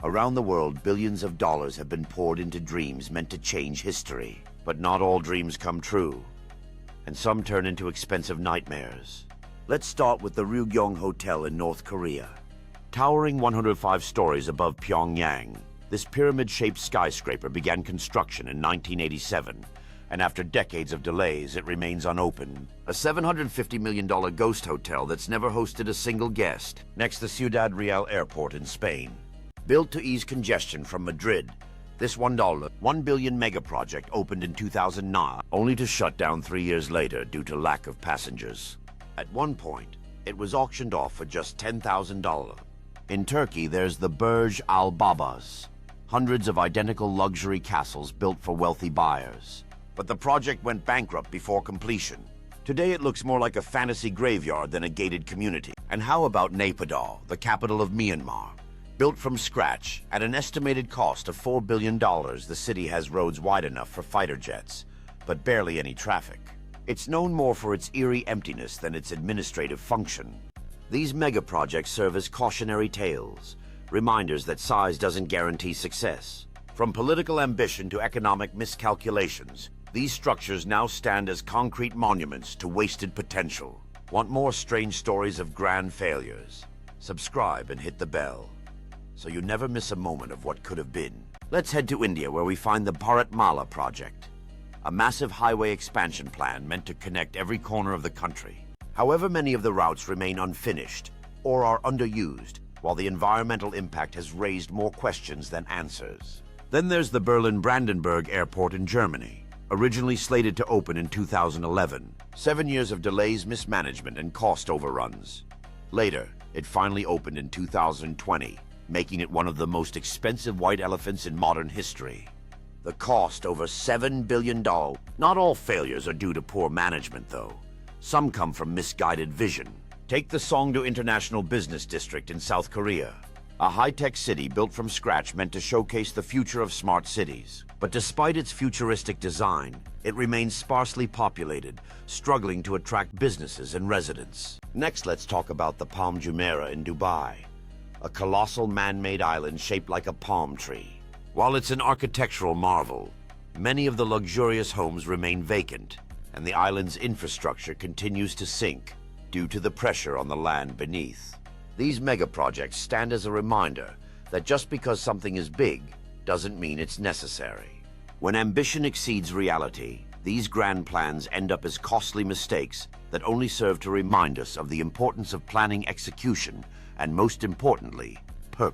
Around the world, billions of dollars have been poured into dreams meant to change history. But not all dreams come true, and some turn into expensive nightmares. Let's start with the Ryugyong Hotel in North Korea. Towering 105 stories above Pyongyang, this pyramid-shaped skyscraper began construction in 1987, and after decades of delays, it remains unopened. A $750 million ghost hotel that's never hosted a single guest, next to Ciudad Real Airport in Spain. Built to ease congestion from Madrid, this $1 billion megaproject opened in 2009, only to shut down 3 years later due to lack of passengers. At one point, it was auctioned off for just $10,000. In Turkey, there's the Burj Al Babas, hundreds of identical luxury castles built for wealthy buyers. But the project went bankrupt before completion. Today it looks more like a fantasy graveyard than a gated community. And how about Naypyidaw, the capital of Myanmar? Built from scratch, at an estimated cost of $4 billion, the city has roads wide enough for fighter jets, but barely any traffic. It's known more for its eerie emptiness than its administrative function. These megaprojects serve as cautionary tales, reminders that size doesn't guarantee success. From political ambition to economic miscalculations, these structures now stand as concrete monuments to wasted potential. Want more strange stories of grand failures? Subscribe and hit the bell, so you never miss a moment of what could have been. Let's head to India, where we find the Bharatmala project, a massive highway expansion plan meant to connect every corner of the country. However, many of the routes remain unfinished or are underused, while the environmental impact has raised more questions than answers. Then there's the Berlin-Brandenburg Airport in Germany, originally slated to open in 2011. 7 years of delays, mismanagement, and cost overruns. Later, it finally opened in 2020, making it one of the most expensive white elephants in modern history. The cost, over $7 billion. Not all failures are due to poor management, though. Some come from misguided vision. Take the Songdo International Business District in South Korea, a high-tech city built from scratch meant to showcase the future of smart cities. But despite its futuristic design, it remains sparsely populated, struggling to attract businesses and residents. Next, let's talk about the Palm Jumeirah in Dubai, a colossal man-made island shaped like a palm tree. While it's an architectural marvel, many of the luxurious homes remain vacant, and the island's infrastructure continues to sink due to the pressure on the land beneath. These megaprojects stand as a reminder that just because something is big doesn't mean it's necessary. When ambition exceeds reality, these grand plans end up as costly mistakes that only serve to remind us of the importance of planning execution and, most importantly,